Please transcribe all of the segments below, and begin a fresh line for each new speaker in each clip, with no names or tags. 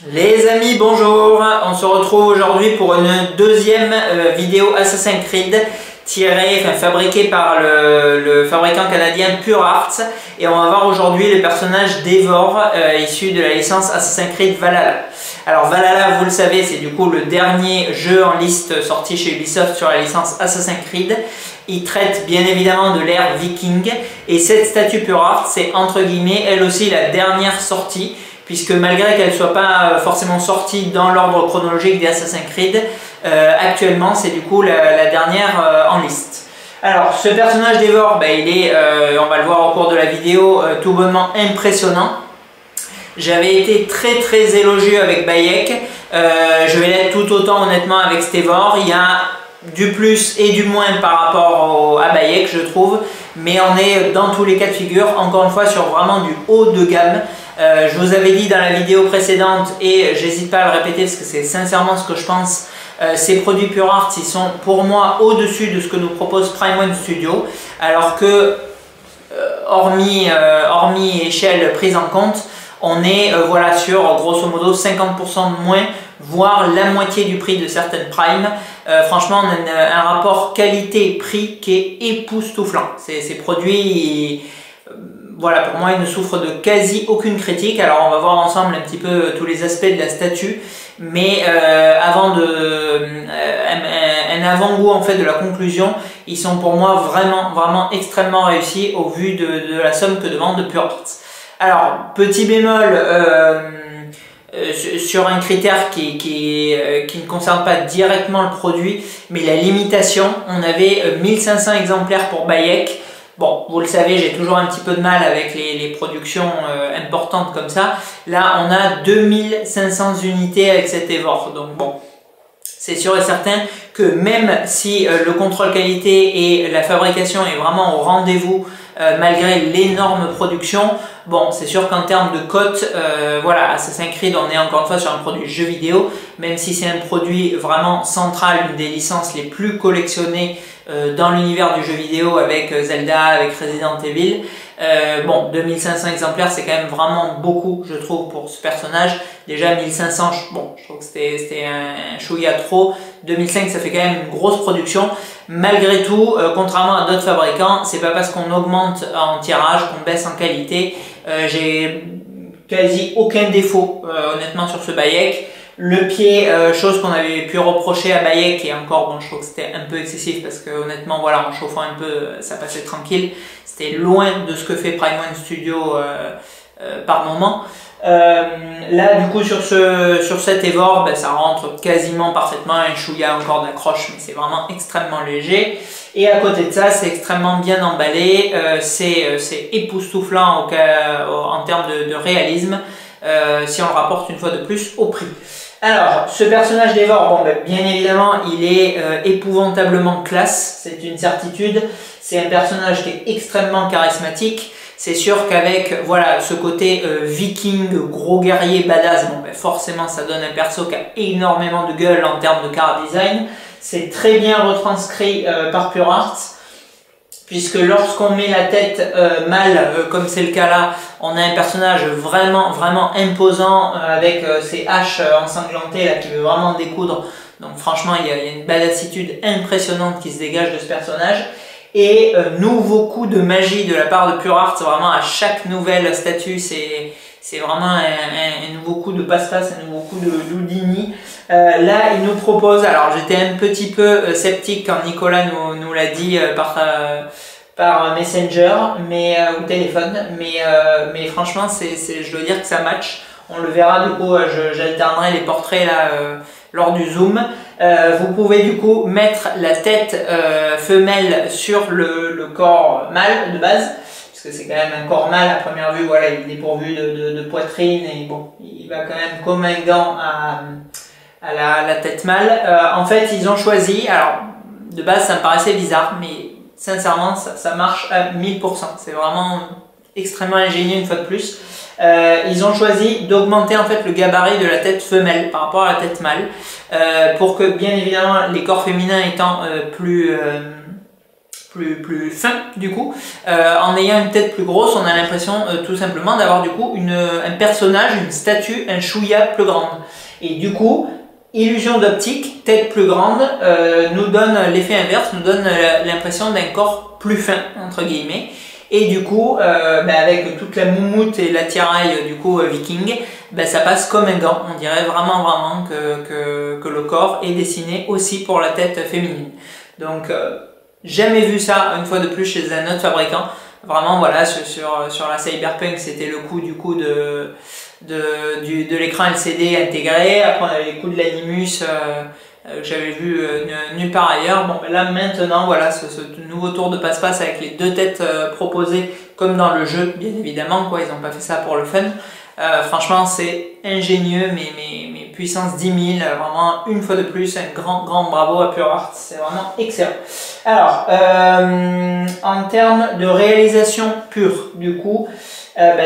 Les amis, bonjour, on se retrouve aujourd'hui pour une deuxième vidéo Assassin's Creed fabriquée par le fabricant canadien Pure Arts, et on va voir aujourd'hui le personnage d'Eivor issu de la licence Assassin's Creed Valhalla. Alors Valhalla, vous le savez, c'est du coup le dernier jeu en liste sorti chez Ubisoft sur la licence Assassin's Creed. Il traite bien évidemment de l'ère viking, et cette statue Pure Arts, c'est entre guillemets elle aussi la dernière sortie, puisque malgré qu'elle ne soit pas forcément sortie dans l'ordre chronologique des Assassin's Creed, actuellement c'est du coup la dernière en liste. Alors ce personnage d'Eivor, il est, on va le voir au cours de la vidéo, tout bonnement impressionnant. J'avais été très élogieux avec Bayek, je vais l'être tout autant honnêtement avec Eivor. Il y a du plus et du moins par rapport à Bayek, je trouve, mais on est dans tous les cas de figure, encore une fois, sur vraiment du haut de gamme. Je vous avais dit dans la vidéo précédente, et j'hésite pas à le répéter parce que c'est sincèrement ce que je pense, ces produits Pure Arts, ils sont pour moi au-dessus de ce que nous propose Prime One Studio, alors que hormis échelle prise en compte, on est voilà, sur grosso modo 50% de moins, voire la moitié du prix de certaines Prime. Franchement, on a un rapport qualité-prix qui est époustouflant. Ces produits, voilà, pour moi, ils ne souffrent de quasi aucune critique. Alors, on va voir ensemble un petit peu tous les aspects de la statue, mais avant un avant-goût en fait de la conclusion, ils sont pour moi vraiment extrêmement réussis au vu de la somme que demande Pure Arts. Alors, petit bémol sur un critère qui ne concerne pas directement le produit, mais la limitation. On avait 1500 exemplaires pour Bayek. Bon, vous le savez, j'ai toujours un petit peu de mal avec les productions importantes comme ça. Là, on a 2500 unités avec cet Eivor. Donc bon, c'est sûr et certain que même si le contrôle qualité et la fabrication est vraiment au rendez-vous, malgré l'énorme production, bon, c'est sûr qu'en termes de cote, voilà, Assassin's Creed, on est encore une fois sur un produit jeu vidéo, même si c'est un produit vraiment central, une des licences les plus collectionnées dans l'univers du jeu vidéo, avec Zelda, avec Resident Evil. Bon, 2500 exemplaires, c'est quand même vraiment beaucoup, je trouve, pour ce personnage. Déjà 1500, bon, je trouve que c'était un chouïa trop. 2005, ça fait quand même une grosse production. Malgré tout, contrairement à d'autres fabricants, c'est pas parce qu'on augmente en tirage qu'on baisse en qualité. J'ai quasi aucun défaut, honnêtement, sur ce Bayek. Le pied, chose qu'on avait pu reprocher à Bayek, et encore, bon, je trouve que c'était un peu excessif parce que honnêtement, voilà, en chauffant un peu, ça passait tranquille. C'était loin de ce que fait Prime One Studio par moment. Là, du coup, sur cet Eivor, ça rentre quasiment parfaitement. Un chouïa encore d'accroche, mais c'est vraiment extrêmement léger. Et à côté de ça, c'est extrêmement bien emballé. C'est époustouflant en termes de réalisme, si on le rapporte une fois de plus au prix. Alors, ce personnage d'Eivor, bon, bien évidemment, il est épouvantablement classe, c'est une certitude. C'est un personnage qui est extrêmement charismatique. C'est sûr qu'avec voilà, ce côté viking, gros guerrier, badass, bon, forcément ça donne un perso qui a énormément de gueule en termes de car design. C'est très bien retranscrit par Pure Arts, puisque lorsqu'on met la tête mâle, comme c'est le cas là, on a un personnage vraiment imposant, avec ses haches ensanglantées là, qui veut vraiment découdre. Donc franchement, il y a une badassitude impressionnante qui se dégage de ce personnage. Et nouveau coup de magie de la part de Pure Arts, vraiment à chaque nouvelle statue, c'est vraiment un nouveau coup de passe-passe, un nouveau coup de Houdini. Là, il nous propose, alors j'étais un petit peu sceptique quand Nicolas nous l'a dit par Messenger, ou téléphone, mais franchement, je dois dire que ça match. On le verra, du coup, j'alternerai les portraits là lors du zoom. Vous pouvez du coup mettre la tête femelle sur le corps mâle de base, puisque c'est quand même un corps mâle à première vue. Voilà, il est dépourvu de poitrine, et bon, il va quand même comme un gant à la tête mâle. En fait, ils ont choisi, alors de base ça me paraissait bizarre, mais sincèrement ça marche à 1000%. C'est vraiment extrêmement ingénieux une fois de plus. Ils ont choisi d'augmenter en fait le gabarit de la tête femelle par rapport à la tête mâle, pour que bien évidemment les corps féminins étant plus plus fin du coup. En ayant une tête plus grosse, on a l'impression tout simplement d'avoir du coup un personnage, une statue, un chouïa plus grande. Et du coup, illusion d'optique, tête plus grande, nous donne l'effet inverse, nous donne l'impression d'un corps plus fin, entre guillemets. Et du coup, avec toute la moumoute et l'attirail du coup viking, ça passe comme un gant. On dirait vraiment que le corps est dessiné aussi pour la tête féminine. Donc, jamais vu ça une fois de plus chez un autre fabricant. Vraiment, voilà, sur la Cyberpunk, c'était le coup du coup de l'écran LCD intégré. Après, on avait les coups de l'Animus que j'avais vu nulle part ailleurs. Bon, là maintenant, voilà, ce nouveau tour de passe-passe avec les deux têtes proposées comme dans le jeu, bien évidemment, quoi. Ils n'ont pas fait ça pour le fun. Franchement, c'est ingénieux, mais puissance 10 000, vraiment une fois de plus, un grand bravo à Pure Art, c'est vraiment excellent. Alors, en termes de réalisation pure, du coup,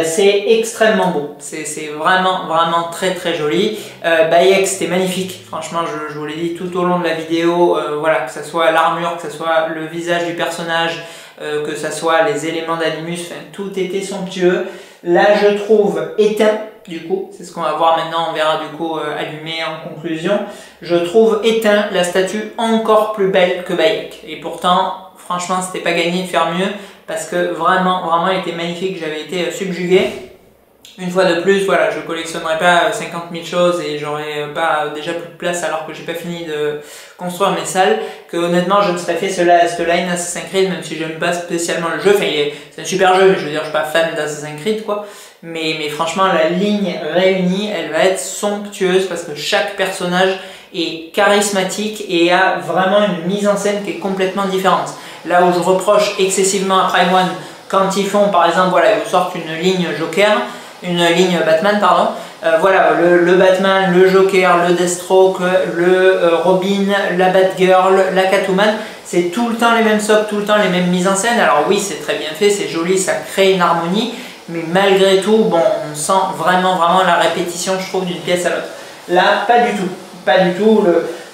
c'est extrêmement beau, c'est vraiment très joli. Bayek, c'était magnifique, franchement, je vous l'ai dit tout au long de la vidéo, voilà, que ce soit l'armure, que ce soit le visage du personnage, que ce soit les éléments d'Animus, enfin, tout était somptueux. Là, je trouve éteint, du coup, c'est ce qu'on va voir maintenant, on verra du coup allumé en conclusion. Je trouve éteint la statue encore plus belle que Bayek. Et pourtant, franchement, c'était pas gagné de faire mieux parce que vraiment, elle était magnifique. J'avais été subjugué. Une fois de plus, voilà, je collectionnerai pas 50 000 choses et j'aurai pas déjà plus de place alors que j'ai pas fini de construire mes salles, que honnêtement je me serais fait ce line Assassin's Creed, même si j'aime pas spécialement le jeu. Enfin, c'est un super jeu, mais je veux dire, je suis pas fan d'Assassin's Creed, quoi. Mais franchement, la ligne réunie, elle va être somptueuse parce que chaque personnage est charismatique et a vraiment une mise en scène qui est complètement différente. Là où je reproche excessivement à Prime One, quand ils font, par exemple, voilà, ils sortent une ligne Joker, une ligne Batman, pardon. Voilà, le Batman, le Joker, le Deathstroke, le Robin, la Batgirl, la Catwoman, c'est tout le temps les mêmes socks, tout le temps les mêmes mises en scène. Alors oui, c'est très bien fait, c'est joli, ça crée une harmonie, mais malgré tout, bon, on sent vraiment la répétition, je trouve, d'une pièce à l'autre. Là, pas du tout.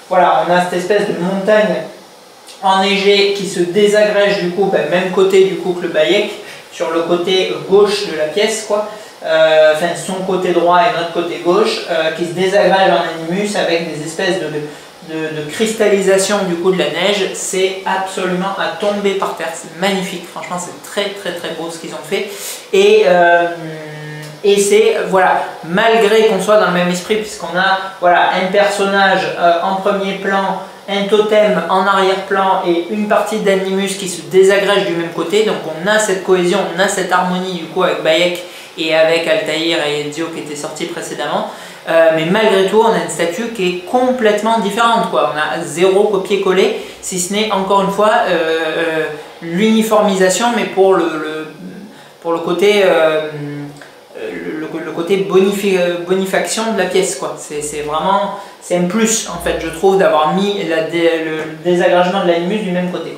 Voilà, on a cette espèce de montagne enneigée qui se désagrège du coup, même côté du coup que le Bayek, sur le côté gauche de la pièce, quoi. Enfin son côté droit et notre côté gauche, qui se désagrège en Animus avec des espèces de cristallisation du coup de la neige. C'est absolument à tomber par terre, c'est magnifique, franchement c'est très beau ce qu'ils ont fait. Et c'est, voilà, malgré qu'on soit dans le même esprit, puisqu'on a, voilà, un personnage en premier plan, un totem en arrière-plan et une partie d'Animus qui se désagrège du même côté, donc on a cette cohésion, on a cette harmonie du coup avec Bayek et avec Altaïr et Ezio qui étaient sortis précédemment, mais malgré tout on a une statue qui est complètement différente, quoi. On a zéro copier-coller, si ce n'est encore une fois l'uniformisation, mais pour le côté bonifaction de la pièce, quoi. C'est vraiment, c'est un plus en fait, je trouve, d'avoir mis le désagrégement de l'Animus du même côté.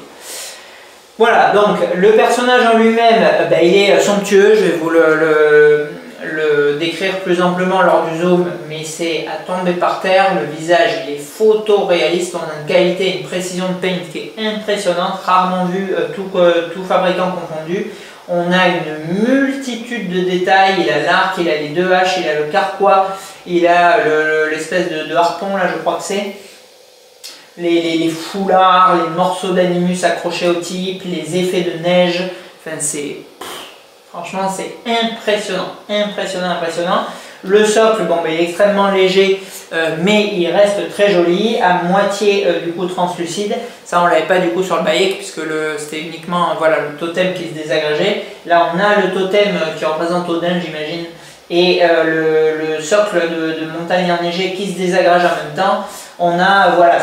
Voilà, donc le personnage en lui-même, il est somptueux, je vais vous le décrire plus amplement lors du zoom, mais c'est à tomber par terre. Le visage, il est photoréaliste, on a une qualité, une précision de paint qui est impressionnante, rarement vue, tout fabricant confondu. On a une multitude de détails, il a l'arc, il a les deux haches, il a le carquois, il a l'espèce de harpon, là je crois que c'est. Les foulards, les morceaux d'Animus accrochés au type, les effets de neige, enfin franchement c'est impressionnant. Le socle, bon, il est extrêmement léger, mais il reste très joli, à moitié du coup translucide. Ça on l'avait pas du coup sur le Bayek puisque c'était uniquement, voilà, le totem qui se désagrégeait. Là on a le totem qui représente Odin, j'imagine, et le socle de montagne enneigée qui se désagrège en même temps. On a, voilà,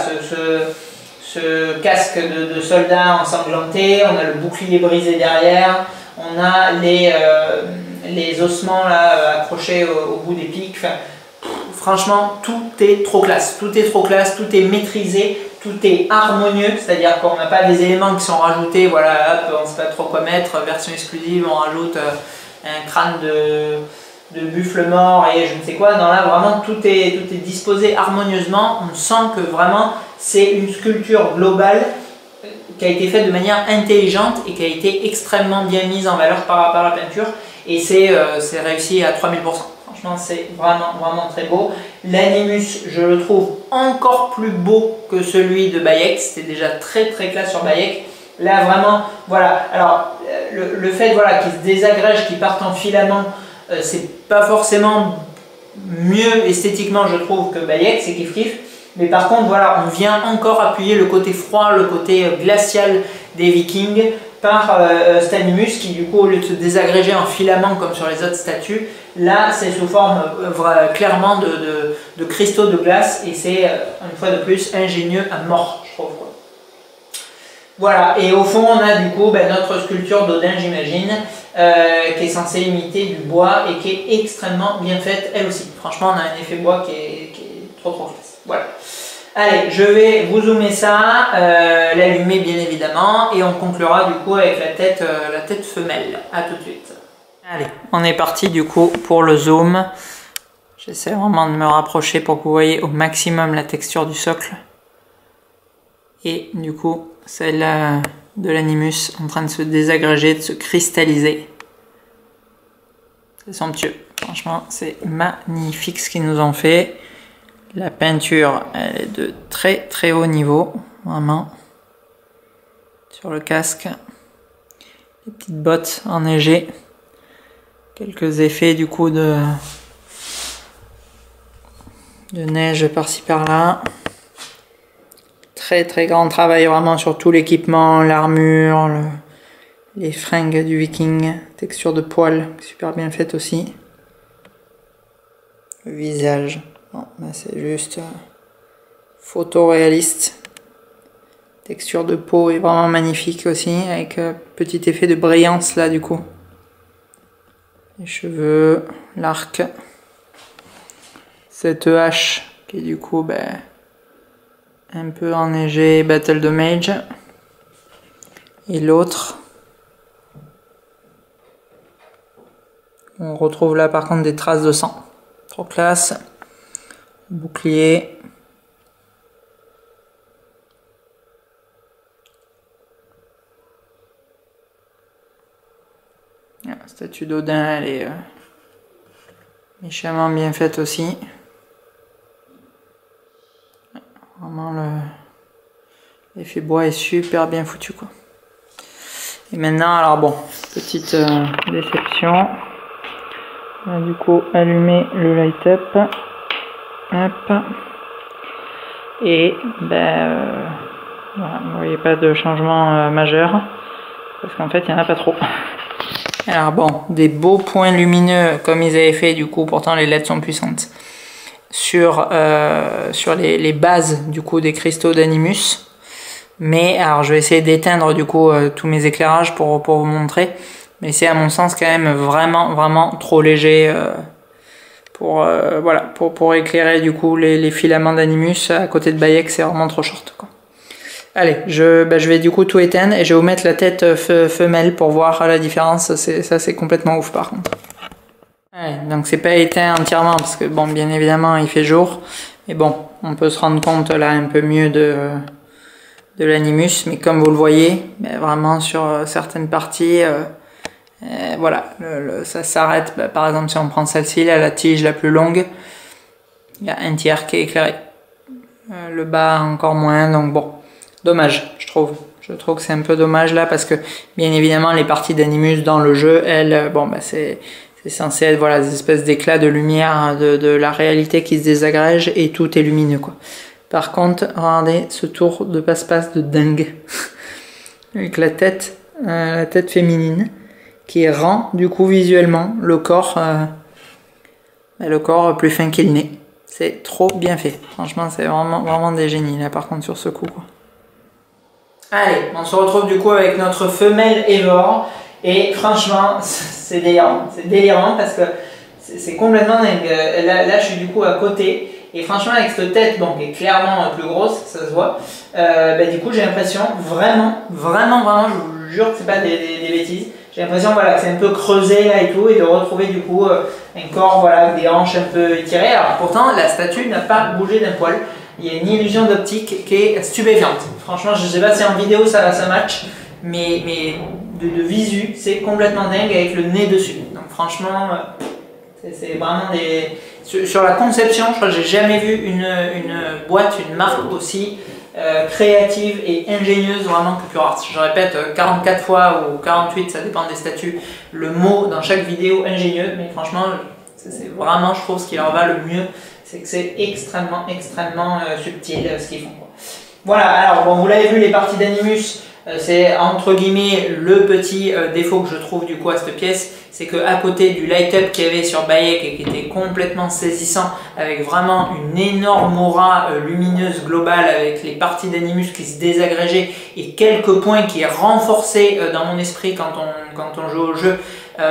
ce casque de soldat ensanglanté, on a le bouclier brisé derrière, on a les ossements là, accrochés au bout des pics. Enfin, franchement, tout est trop classe, tout est maîtrisé, tout est harmonieux, c'est-à-dire qu'on n'a pas des éléments qui sont rajoutés, voilà, hop, on ne sait pas trop quoi mettre, version exclusive, on rajoute un crâne de buffle mort et je ne sais quoi. Non, là vraiment tout est disposé harmonieusement, on sent que vraiment c'est une sculpture globale qui a été faite de manière intelligente et qui a été extrêmement bien mise en valeur par la peinture. Et c'est réussi à 3000%. Franchement, c'est vraiment très beau. L'Animus, je le trouve encore plus beau que celui de Bayek. C'était déjà très classe sur Bayek. Là, vraiment, voilà. Alors, le fait voilà, qu'il se désagrège, qu'il parte en filament, c'est pas forcément mieux esthétiquement, je trouve, que Bayek, c'est kiff-kiff. Mais par contre, voilà, on vient encore appuyer le côté froid, le côté glacial des Vikings par cet Animus qui, du coup, au lieu de se désagréger en filament comme sur les autres statues, là, c'est sous forme clairement de cristaux de glace et c'est, une fois de plus, ingénieux à mort, je trouve. Quoi. Voilà, et au fond, on a du coup notre sculpture d'Odin, j'imagine, qui est censée imiter du bois et qui est extrêmement bien faite, elle aussi. Franchement, on a un effet bois qui est trop classe. Voilà. Allez, je vais vous zoomer ça, l'allumer bien évidemment, et on conclura du coup avec la tête femelle. A tout de suite. Allez, on est parti du coup pour le zoom. J'essaie vraiment de me rapprocher pour que vous voyez au maximum la texture du socle. Et du coup, celle de l'Animus en train de se désagréger, de se cristalliser. C'est somptueux. Franchement, c'est magnifique ce qu'ils nous ont fait. La peinture, elle est de très haut niveau, vraiment. Sur le casque, les petites bottes enneigées, quelques effets du coup de neige par-ci par-là. Très grand travail vraiment sur tout l'équipement, l'armure, les fringues du viking, texture de poil, super bien faite aussi. Le visage. C'est juste photoréaliste. Texture de peau est vraiment magnifique aussi, avec petit effet de brillance là du coup. Les cheveux, l'arc. Cette hache qui est du coup un peu enneigée, Battle de Mage. Et l'autre. On retrouve là par contre des traces de sang. Trop classe. Bouclier. La statue d'Odin, elle est méchamment bien faite aussi. Vraiment l'effet bois est super bien foutu quoi. Et maintenant, alors bon, petite déception. On va du coup allumer le light up. Hop. Et voilà, vous voyez pas de changement majeur parce qu'en fait il n'y en a pas trop. Alors bon, des beaux points lumineux comme ils avaient fait du coup, pourtant les LED sont puissantes sur les bases du coup des cristaux d'Animus. Mais alors je vais essayer d'éteindre du coup tous mes éclairages pour vous montrer, mais c'est à mon sens quand même vraiment trop léger. Pour éclairer du coup les filaments d'Animus à côté de Bayek, c'est vraiment trop short quoi. Allez, je vais du coup tout éteindre et je vais vous mettre la tête femelle pour voir la différence. Ça c'est complètement ouf par contre. Allez, donc c'est pas éteint entièrement parce que bon, bien évidemment il fait jour, mais bon, on peut se rendre compte là un peu mieux de l'Animus, mais comme vous le voyez, vraiment sur certaines parties. Voilà, ça s'arrête. Par exemple, si on prend celle-ci, là, la tige la plus longue, il y a un tiers qui est éclairé. Le bas encore moins, donc bon, dommage, je trouve. Je trouve que c'est un peu dommage là parce que bien évidemment les parties d'Animus dans le jeu, elles, c'est censé être voilà des espèces d'éclats de lumière de la réalité qui se désagrège et tout est lumineux quoi. Par contre, regardez ce tour de passe-passe de dingue avec la tête féminine, qui rend du coup visuellement le corps plus fin qu'il n'est. C'est trop bien fait. Franchement, c'est vraiment des génies là par contre sur ce coup quoi. Allez, on se retrouve du coup avec notre femelle Evor et franchement, c'est délirant. C'est délirant parce que c'est complètement dingue. Là, je suis du coup à côté et franchement avec cette tête bon, qui est clairement plus grosse, ça se voit. Du coup, j'ai l'impression vraiment, je vous jure que c'est pas des bêtises. J'ai l'impression voilà, que c'est un peu creusé là et tout, et de retrouver du coup un corps voilà, avec des hanches un peu étirées. Alors pourtant, la statue n'a pas bougé d'un poil. il y a une illusion d'optique qui est stupéfiante. Franchement, je sais pas si en vidéo ça match, mais de visu, c'est complètement dingue avec le nez dessus. Donc franchement, c'est vraiment des... Sur la conception, je crois que j'ai jamais vu une boîte, une marque aussi créative et ingénieuse vraiment que PureArt. Je répète 44 fois ou 48, ça dépend des statuts, le mot dans chaque vidéo ingénieux, mais franchement, c'est vraiment, je trouve, ce qui leur va le mieux, c'est que c'est extrêmement subtil ce qu'ils font. Voilà, alors bon, vous l'avez vu, les parties d'Animus, c'est entre guillemets le petit défaut que je trouve du coup à cette pièce, c'est qu'à côté du light-up qu'il y avait sur Bayek et qui était complètement saisissant, avec vraiment une énorme aura lumineuse globale avec les parties d'Animus qui se désagrégeaient et quelques points qui renforçaient dans mon esprit quand on joue au jeu,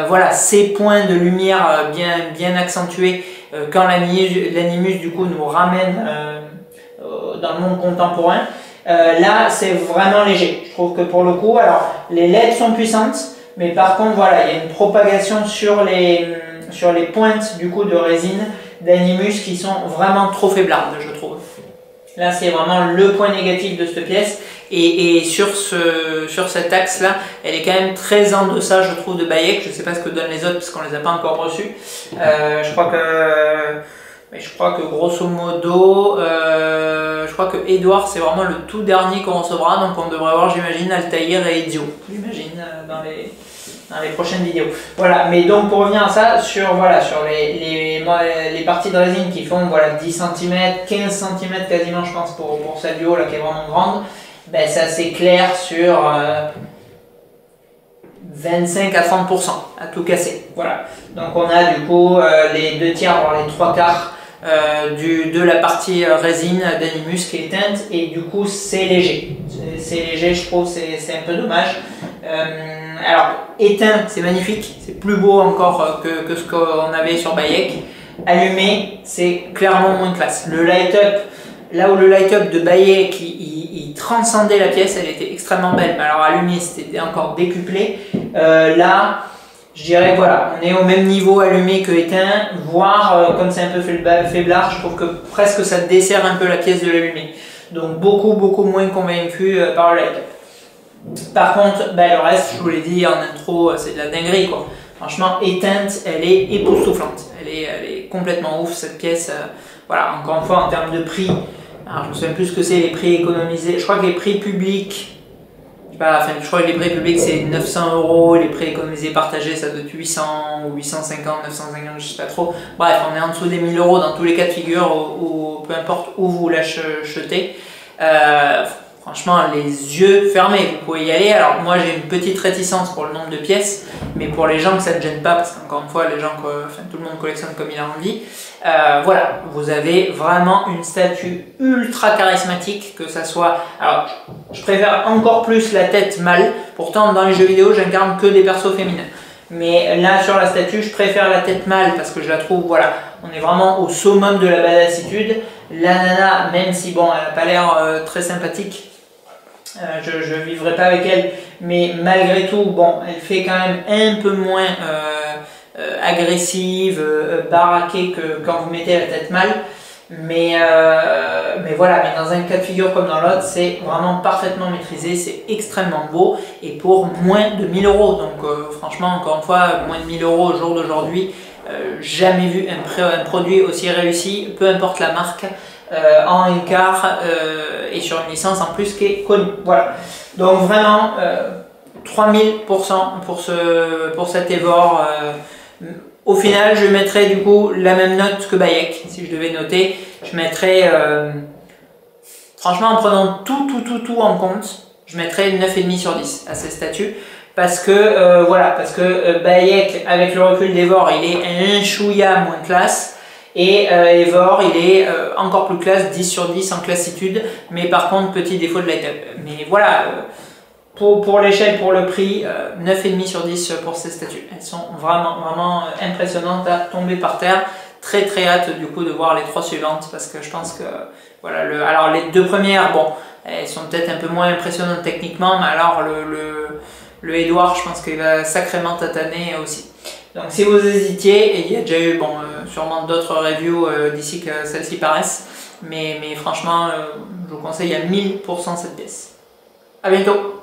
voilà, ces points de lumière bien accentués quand l'Animus du coup nous ramène dans le monde contemporain. Là, c'est vraiment léger. Je trouve que pour le coup, alors les LED sont puissantes, mais par contre, voilà, il y a une propagation sur les pointes du coup de résine d'Animus qui sont vraiment trop faiblardes, je trouve. Là, c'est vraiment le point négatif de cette pièce. Et sur cet axe-là, elle est quand même très en deçà, je trouve, de Bayek. Je ne sais pas ce que donnent les autres parce qu'on ne les a pas encore reçus. Je crois que grosso modo, je crois que Edouard c'est vraiment le tout dernier qu'on recevra, donc on devrait avoir, j'imagine, Altaïr et Ezio, j'imagine, dans les prochaines vidéos. Voilà, mais donc pour revenir à ça, sur les parties de résine qui font voilà, 10 cm, 15 cm quasiment, je pense, pour cette duo là qui est vraiment grande, ben, ça c'est clair sur 25 à 30% à tout casser. Voilà. Donc on a du coup les 2/3 voire les 3/4 de la partie résine d'Animus qui est éteinte et du coup c'est léger. C'est léger, je trouve, c'est un peu dommage. Alors éteint c'est magnifique, c'est plus beau encore que ce qu'on avait sur Bayek. Allumé c'est clairement moins classe. Le light-up, là où le light-up de Bayek il transcendait la pièce, elle était extrêmement belle. Alors allumé c'était encore décuplé. Là je dirais que voilà, on est au même niveau allumé que éteint, voire comme c'est un peu faiblard, je trouve que presque ça dessert un peu la pièce de l'allumé. Donc beaucoup moins convaincu par le light-up. Par contre, ben, le reste, je vous l'ai dit en intro, c'est de la dinguerie quoi. Franchement, éteinte, elle est époustouflante. Elle est complètement ouf cette pièce. Voilà, encore une fois en termes de prix, alors je ne sais même plus ce que c'est les prix économisés. Je crois que les prix publics, je crois que les prix publics c'est 900 €, les prix économisés partagés ça doit être 800 ou 850, 950, je sais pas trop. Bref, on est en dessous des 1000 € dans tous les cas de figure, ou peu importe où vous l'achetez. Franchement, les yeux fermés, vous pouvez y aller. Alors moi j'ai une petite réticence pour le nombre de pièces, mais pour les gens que ça ne gêne pas, parce qu'encore une fois, les gens, tout le monde collectionne comme il a envie. Voilà, vous avez vraiment une statue ultra charismatique, que ça soit... Alors, je préfère encore plus la tête mâle. Pourtant, dans les jeux vidéo, j'incarne que des persos féminins. Mais là, sur la statue, je préfère la tête mâle parce que je la trouve, voilà, on est vraiment au summum de la badassitude. La nana, même si, bon, elle n'a pas l'air très sympathique, je ne vivrai pas avec elle, mais malgré tout, bon, elle fait quand même un peu moins agressive, baraquée que quand vous mettez la tête mâle. Mais voilà, mais dans un cas de figure comme dans l'autre, c'est vraiment parfaitement maîtrisé, c'est extrêmement beau et pour moins de 1000 €. Donc franchement, encore une fois, moins de 1000 € au jour d'aujourd'hui, jamais vu un produit aussi réussi, peu importe la marque, en écart et sur une licence en plus qui est connue. Voilà, donc vraiment 3000% pour cet Evor. Au final, je mettrais du coup la même note que Bayek. Si je devais noter, je mettrais, franchement, en prenant tout en compte, je mettrais 9,5 sur 10 à ces statues. Parce que, voilà, parce que Bayek, avec le recul d'Evor, il est un chouïa moins classe. Et Evor, il est encore plus classe, 10 sur 10 en classitude. Mais par contre, petit défaut de light-up. Mais voilà. Pour l'échelle, pour le prix, 9,5 sur 10 pour ces statues. Elles sont vraiment impressionnantes à tomber par terre. Très hâte du coup de voir les 3 suivantes parce que je pense que voilà, alors les 2 premières, bon, elles sont peut-être un peu moins impressionnantes techniquement, mais alors le Edouard, je pense qu'il va sacrément tataner aussi. Donc si vous hésitiez, et il y a déjà eu bon, sûrement d'autres reviews d'ici que celle-ci paraisse, Mais franchement, je vous conseille à 1000% cette pièce. A bientôt!